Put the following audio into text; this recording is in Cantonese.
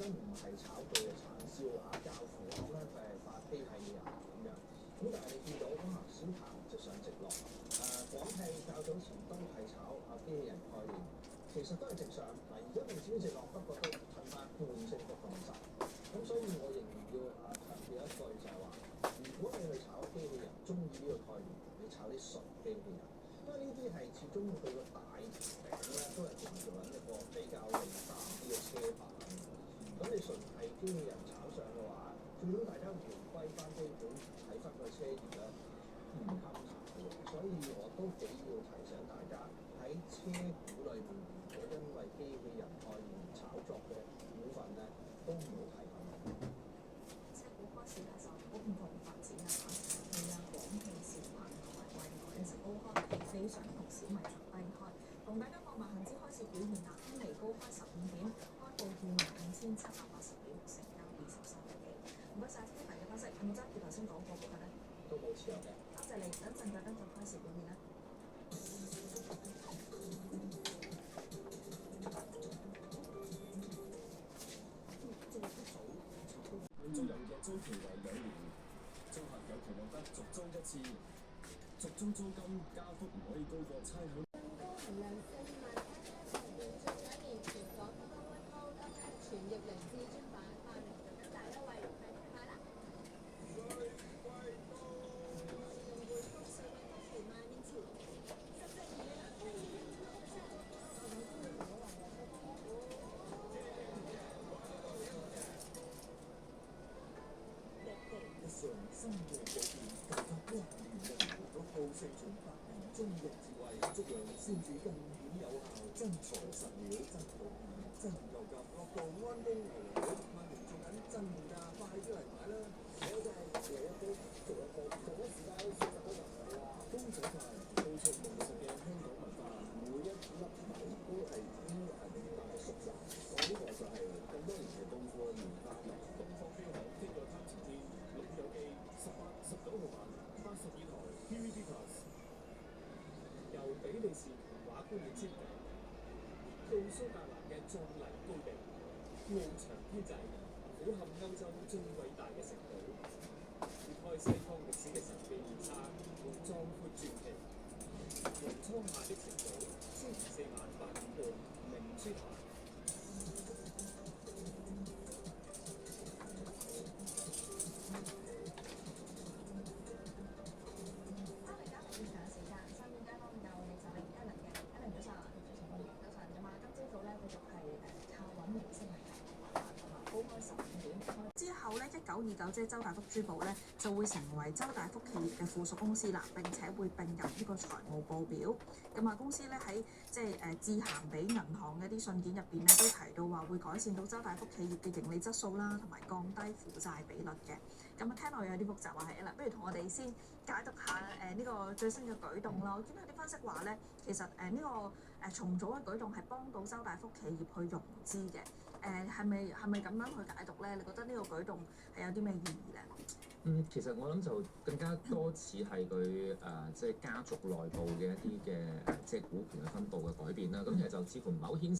緊唔係炒佢嘅產銷較符合咧，佢係發機械人咁樣。咁但係你見到哇，小鵬直上直落，廣汽較早前都係炒機器人概念，其實都係直上。嗱，而家未至於直落，不過都褪翻半升幅咁滯。咁所以我仍然要強調一句就係話，如果你去炒機器人，中意呢個概念，你炒啲純機器人，因為呢啲係始終佢個大餅咧都係做緊一個比較利淡啲嘅車板。咁你純係機器人炒上嘅話，最終大家回歸翻基本睇翻個車業咧，唔襟談嘅。所以我都幾要提醒大家喺車股裏面，如果因為機器人概念炒作嘅股份咧，都唔好睇咁。車股開始咧就好唔同發展啊，長汽廣汽、小鵬同埋蔚來咧就高開，理想同小米就低開。同大家望埋恒指開始表現啦，輕微高開15點，開報25780點，成交23億幾。唔該晒 Stephen 嘅分析，有冇揸住頭先講過股份咧？都冇持有嘅。多謝你，等陣再跟進開市表現啦。租賃嘅租期為2年，租客有權獲得續租1次，續租租金加幅唔可以高過差餉。高衡量4萬加7成現最1年全港通通溫鋪今日全頁零至專版80大優惠，快啲買啦！用匯豐稅運加權萬年前，實際餘額開始跟住落上。日常生活普遍，價格光年人6號盛傳百年中國智慧，足量先至更顯有效，真材實料，真好意，真有價，樂道安豐牛肉萬年做緊真價，快啲嚟買啦！我就係嚟一煲，做一煲，同一時間選擇多人嚟啦！公仔飯，到處務實嘅香港文化，每一粒米都係天大熟習。我呢個就係咁多年嘅東方棉花米。東方標行天個貪錢天，老友記18、19號晚82台 TVB Plus， 由比利時童話般嘅尖頂到蘇格蘭嘅壯麗高地，翱翔天際，俯瞰歐洲最偉大嘅城堡，揭開西方歷史嘅神秘面紗和壯闊傳奇。穹蒼下的城堡，星期4晚8點半，明珠台。之後咧，1929即係周大福珠寶咧就會成為周大福企業嘅附屬公司啦，並且會並入呢個財務報表。咁啊，公司咧喺致函俾銀行嘅啲信件入邊咧，都提到話會改善到周大福企業嘅盈利質素啦，同埋降低負債比率嘅。咁啊，聽落有啲複雜啊，係啦，不如同我哋先解讀下呢個最新嘅舉動啦。我見到有啲分析話咧，其實呢個重組嘅舉動係幫到周大福企業去融資嘅。係咪咁樣去解讀咧？你覺得呢個舉動係有啲咩意義咧？其實我諗就更加多似係佢即係家族內部嘅一啲嘅即係股權嘅分佈嘅改變啦。咁其實就似乎唔係好顯示。